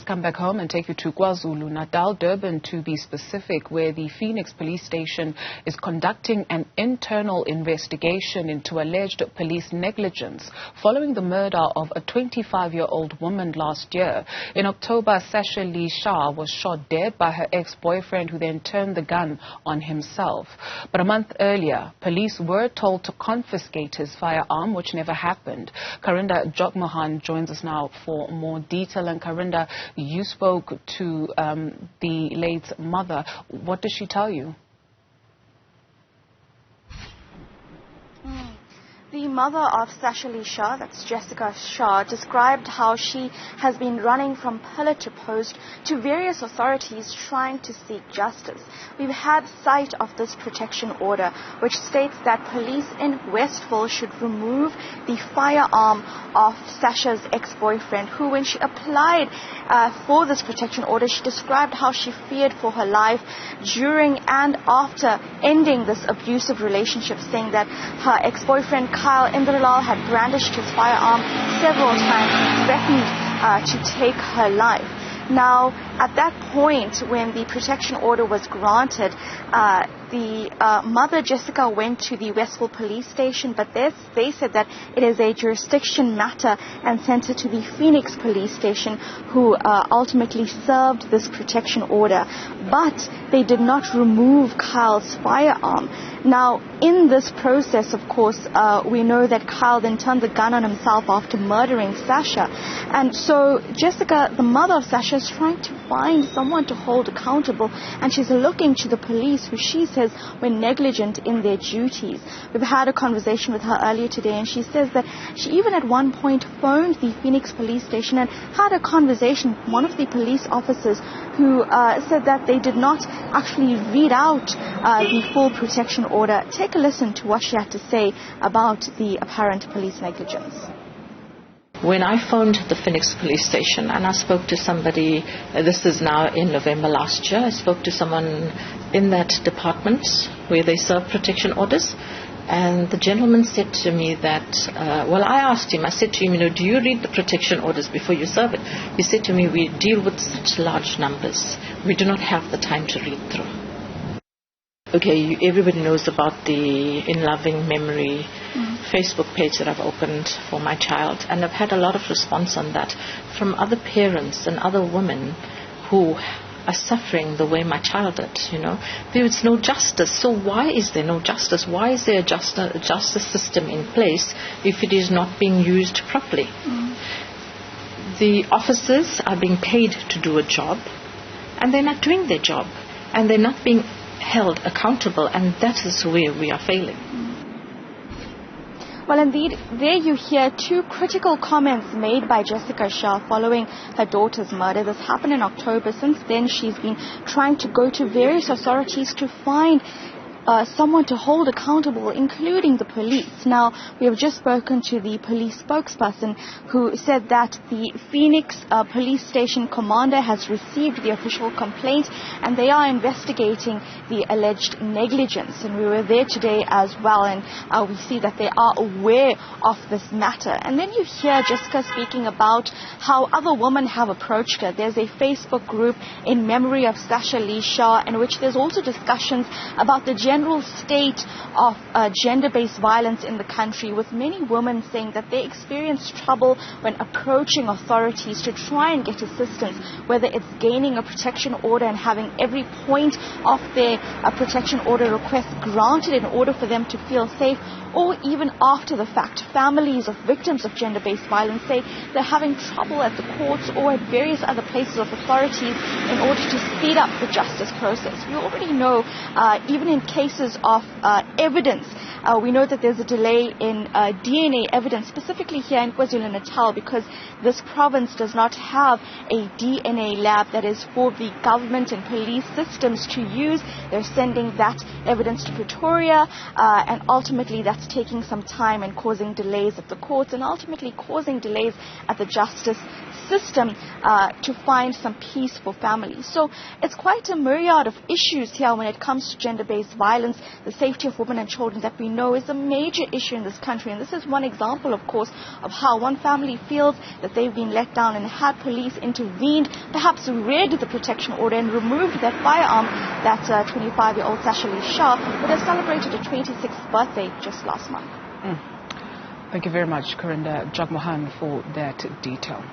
come back home and take you to KwaZulu-Natal, Durban to be specific, where the Phoenix police station is conducting an internal investigation into alleged police negligence following the murder of a 25-year-old woman last year. In October, Sasha Lee Shah was shot dead by her ex-boyfriend, who then turned the gun on himself. But a month earlier, police were told to confiscate his firearm, which never happened. Karinda Jagmohan joins us now for more detail. And Karinda, you spoke to the late's mother. What did she tell you? The mother of Sasha Lee Shah, that's Jessica Shah, described how she has been running from pillar to post to various authorities trying to seek justice. We've had sight of this protection order, which states that police in Westville should remove the firearm of Sasha's ex-boyfriend, who, when she applied for this protection order, she described how she feared for her life during and after ending this abusive relationship, saying that her ex-boyfriend Kyle Indralal had brandished his firearm several times and threatened to take her life. Now, at that point, when the protection order was granted, the mother, Jessica, went to the Westville police station, but they said that it is a jurisdiction matter and sent her to the Phoenix police station, who ultimately served this protection order. But they did not remove Kyle's firearm. Now, in this process, of course, we know that Kyle then turned the gun on himself after murdering Sasha. And so Jessica, the mother of Sasha, is trying to find someone to hold accountable, and she's looking to the police, who she says were negligent in their duties. We've had a conversation with her earlier today, and she says that she even at one point phoned the Phoenix police station and had a conversation with one of the police officers, who said that they did not actually read out the full protection order. Take a listen to what she had to say about the apparent police negligence. When I phoned the Phoenix police station and I spoke to somebody, this is now in November last year, I spoke to someone in that department where they serve protection orders, and the gentleman said to me that, I asked him, I said to him, do you read the protection orders before you serve it? He said to me, we deal with such large numbers, we do not have the time to read through. Okay, everybody knows about the In Loving Memory Facebook page that I've opened for my child, and I've had a lot of response on that from other parents and other women who are suffering the way my child did. There is no justice. So why is there no justice? Why is there a justice system in place if it is not being used properly? The officers are being paid to do a job, and they're not doing their job, and they're not being held accountable, and that is where we are failing. Well, indeed, there you hear two critical comments made by Jessica Shah following her daughter's murder. This happened in October. Since then, she's been trying to go to various authorities to find someone to hold accountable, including the police. Now, we have just spoken to the police spokesperson, who said that the Phoenix police station commander has received the official complaint and they are investigating the alleged negligence. And we were there today as well, and we see that they are aware of this matter. And then you hear Jessica speaking about how other women have approached her. There's a Facebook group in memory of Sasha Lee Shah, in which there's also discussions about the general state of gender-based violence in the country, with many women saying that they experience trouble when approaching authorities to try and get assistance, whether it's gaining a protection order and having every point of their protection order request granted in order for them to feel safe, or even after the fact. Families of victims of gender-based violence say they're having trouble at the courts or at various other places of authorities in order to speed up the justice process. We already know, even in cases of evidence, we know that there's a delay in DNA evidence, specifically here in KwaZulu-Natal, because this province does not have a DNA lab that is for the government and police systems to use. They're sending that evidence to Pretoria, and ultimately that's taking some time and causing delays at the courts, and ultimately causing delays at the justice system to find some peace for families. So it's quite a myriad of issues here when it comes to gender-based violence. violence, the safety of women and children that we know is a major issue in this country. And this is one example, of course, of how one family feels that they've been let down, and had police intervened, perhaps read the protection order and removed that firearm that 25-year-old Sashali Shah would have celebrated her 26th birthday just last month. Thank you very much, Karinda. Jagmohan, for that detail.